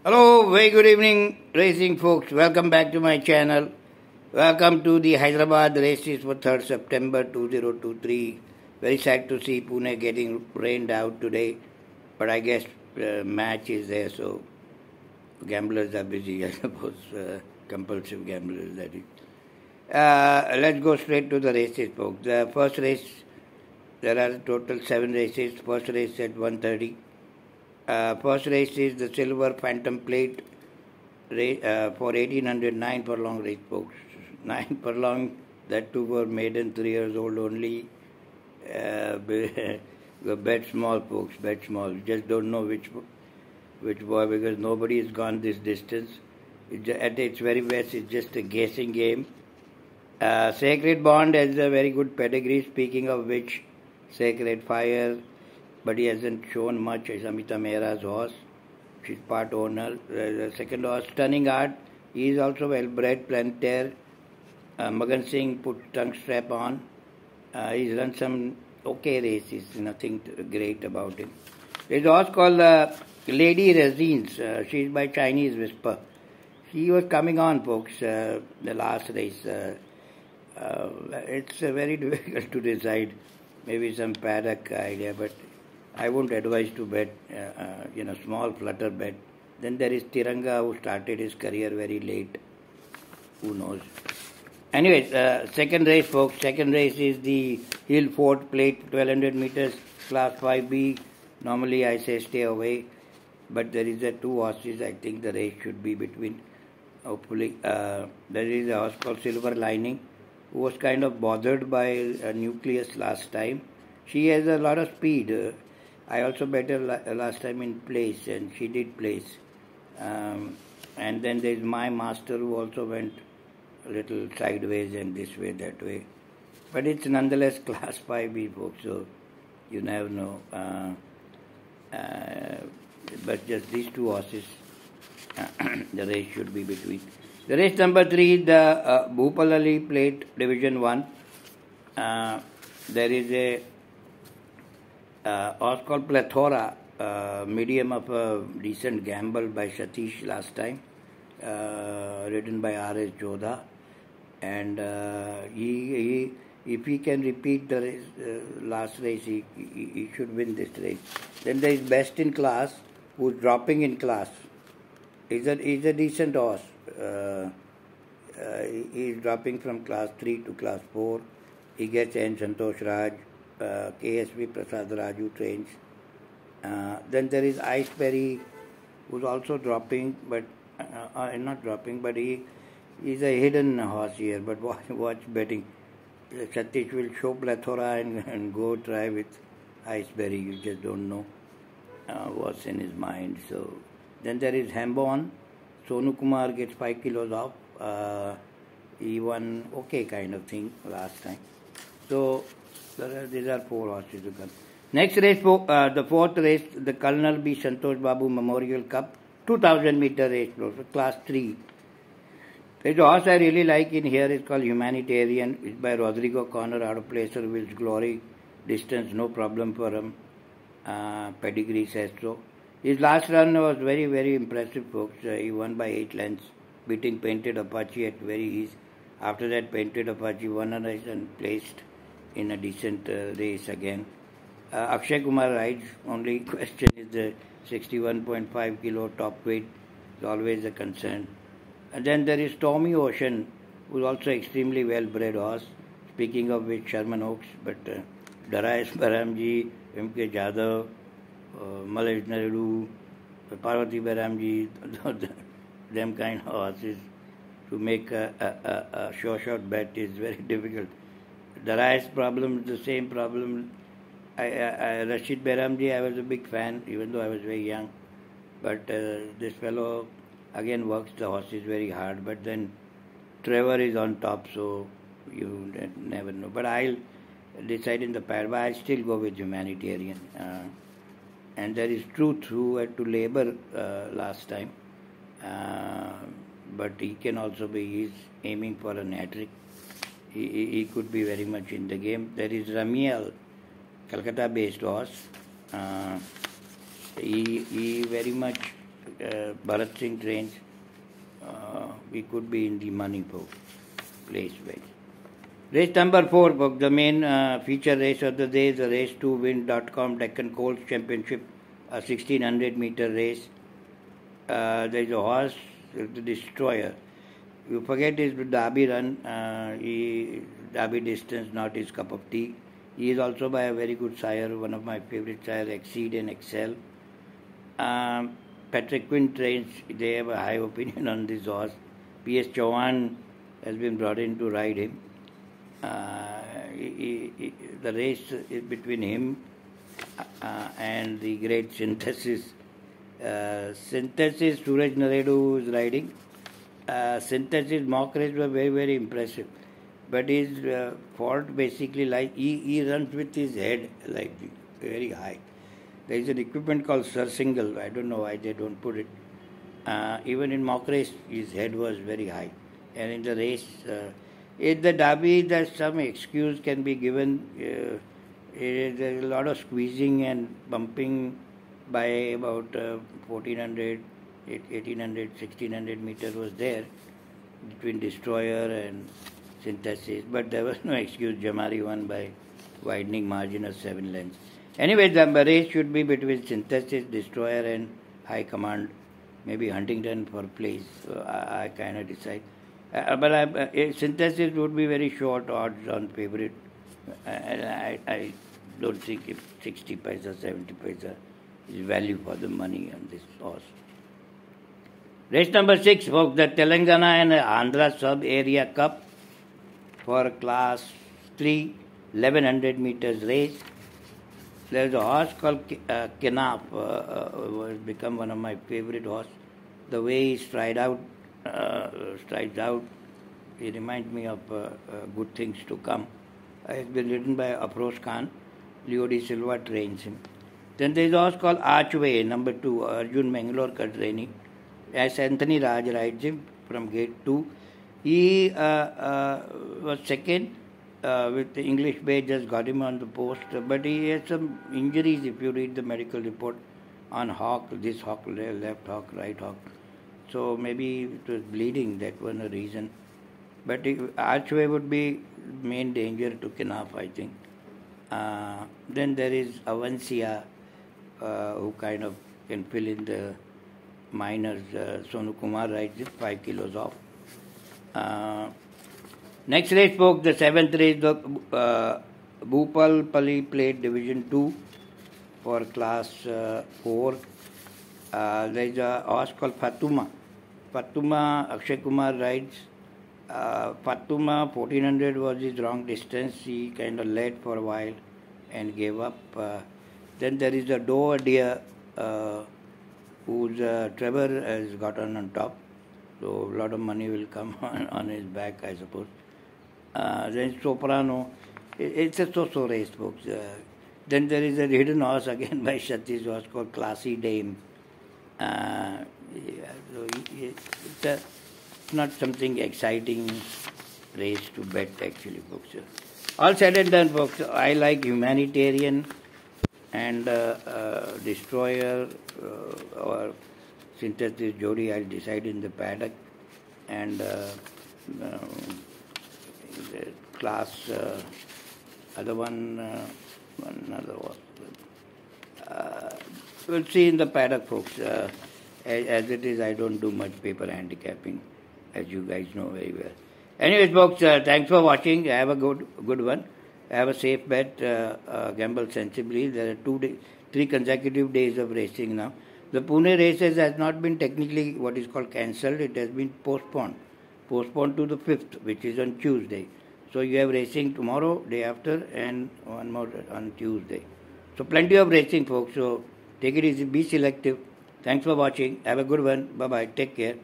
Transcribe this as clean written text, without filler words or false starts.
Hello, very good evening, racing folks. Welcome back to my channel. Welcome to the Hyderabad Races for 3rd September 2023. Very sad to see Pune getting rained out today, but I guess match is there, so gamblers are busy, I suppose. Compulsive gamblers, that is. Let's go straight to the races, folks. The first race, there are total 7 races. First race at 1:30. First race is the Silver Phantom Plate for 1809 furlong race, folks. 9 furlong, that too for maiden 3 years old only. Bet small, folks, bet small. You just don't know which boy, because nobody has gone this distance. At its very best, it's just a guessing game. Sacred Bond has a very good pedigree, speaking of which, Sacred Fire, but he hasn't shown much. Is Amita Mehra's horse. She's part owner. The second horse, Stunning Art, he is also well bred, planter. Magan Singh put tongue strap on. He's run some okay races, nothing great about him. There's a horse called Lady Resines. She's by Chinese Whisper. He was coming on, folks, the last race. It's very difficult to decide. Maybe some paddock idea, but I won't advise to bet, small flutter bet. Then there is Tiranga, who started his career very late. Who knows? Anyways, second race, folks. Second race is the Hill Fort Plate, 1200 meters, class 5B. Normally I say stay away, but there is a 2 horses. I think the race should be between. Hopefully, there is a horse called Silver Lining, who was kind of bothered by a nucleus last time. She has a lot of speed. I also bet her last time in place, and she did place. And then there is My Master, who also went a little sideways and this way, that way. But it's nonetheless class 5B, folks, so you never know. But just these 2 horses, the race should be between. The race number 3, the Bhupalali Plate, Division 1. There is a horse called Plethora, medium of a decent gamble by Satish last time, ridden by R.S. Jodha. And if he can repeat the race, last race, he should win this race. Then there is Best in Class, who's dropping in class. He's a decent horse. He's dropping from class 3 to class 4. He gets N. Santosh Raj. KSV Prasad Raju trains. Then there is Iceberry, who's also dropping, but not dropping, but he's a hidden horse here. But watch betting. Satish will show Plethora and go try with Iceberry. You just don't know what's in his mind. So then there is Hambon. Sonu Kumar gets 5 kilos off. He won okay kind of thing last time. So these are 4 horses to come. Next race, the 4th race, the Colonel B. Santosh Babu Memorial Cup, 2000 meter race, class 3. There's a horse I really like in here. It's called Humanitarian. It's by Rodrigo Corner, out of Placer, Will's Glory. Distance, no problem for him. Pedigree says so. His last run was very, very impressive, folks. He won by 8 lengths, beating Painted Apache at very ease. After that, Painted Apache won a race and placed in a decent race again. Akshay Kumar rides. Only question is the 61.5 kilo top weight is always a concern. And then there is Tommy Ocean, who is also extremely well bred horse. Speaking of which, Sherman Oaks, but Darius Baramji, M.K. Jadhav, Malaj Naidu, Parvati Baramji, them kind of horses, to make a sure shot bet is very difficult. Darius problem is the same problem. Rashid Baramji, I was a big fan, even though I was very young. But this fellow again works the horses very hard. But then Trevor is on top, so you never know. But I'll decide in the pad, but I'll still go with Humanitarian. And there is Truth, who had to labor last time. But he can also be, he's aiming for an hat-trick. He could be very much in the game. There is Ramiel, Calcutta-based horse. He very much Bharat Singh trains, we could be in the money folks, place-wise. Race number 4, folks, the main feature race of the day is the race to win.com Deccan Colts Championship, a 1600-meter race. There is a horse, the Destroyer. You forget his derby run, derby distance, not his cup of tea. He is also by a very good sire, one of my favorite sires, Exceed and Excel. Patrick Quinn trains, they have a high opinion on this horse. P.S. Chauhan has been brought in to ride him. The race is between him and the great Synthesis. Synthesis, Suraj Naredu is riding. Synthesis mock race were very, very impressive. But his fault basically like he runs with his head like very high. There is an equipment called Single. I don't know why they don't put it. Even in mock race, his head was very high. And in the race, in the derby, there's some excuse can be given. There's a lot of squeezing and bumping by about 1400, 1800, 1600 meters was there between Destroyer and Synthesis. But there was no excuse. Jamari won by widening margin of 7 lengths. Anyway, the race should be between Synthesis, Destroyer and High Command. Maybe Huntington for place. So I kind of decide. But Synthesis would be very short odds on favorite. I don't think if 60 paisa, 70 paisa is value for the money on this horse. Race number 6, folks, the Telangana and Andhra Sub-Area Cup for Class 3, 1100 meters race. There's a horse called Kenaf, who has become one of my favorite horses. The way he strides out, he reminds me of good things to come. It's been ridden by Afroz Khan. Leo De Silva trains him. Then there is a horse called Archway, number 2, Arjun Mangalorkar training. As Anthony Raj rides him from gate 2. He was second with the English Bay, just got him on the post. But he had some injuries if you read the medical report on hock, this hock, left hock, right hock. So maybe it was bleeding, that was a reason. But Archway would be main danger to Kenaf, I think. Then there is Avancia, who kind of can fill in the minors. Sonu Kumar rides it, 5 kilos off. Next race, folks, the 7th race, the Bhupal Pali Plate Division 2 for Class 4. There is a horse called Fatuma. Fatuma, Akshay Kumar rides. Fatuma, 1400 was his wrong distance. He kind of led for a while and gave up. Then there is a Doe Deer, whose Trevor has gotten on top. So a lot of money will come on his back, I suppose. Then Soprano. It's a so-so race, folks. Then there is a hidden horse again by Satish horse called Classy Dame. So it's not something exciting race to bet actually, folks. All said and done, folks. I like Humanitarian and Destroyer or Synthesis Jodi. I'll decide in the paddock. And class, other one, another one. We'll see in the paddock, folks. As it is, I don't do much paper handicapping, as you guys know very well. Anyways, folks, thanks for watching. Have a good one. Have a safe bet. Gamble sensibly. There are 3 consecutive days of racing now. The Pune races has not been technically what is called cancelled. It has been postponed. Postponed to the 5th, which is on Tuesday. So you have racing tomorrow, day after, and one more on Tuesday. So plenty of racing, folks. So take it easy. Be selective. Thanks for watching. Have a good one. Bye-bye. Take care.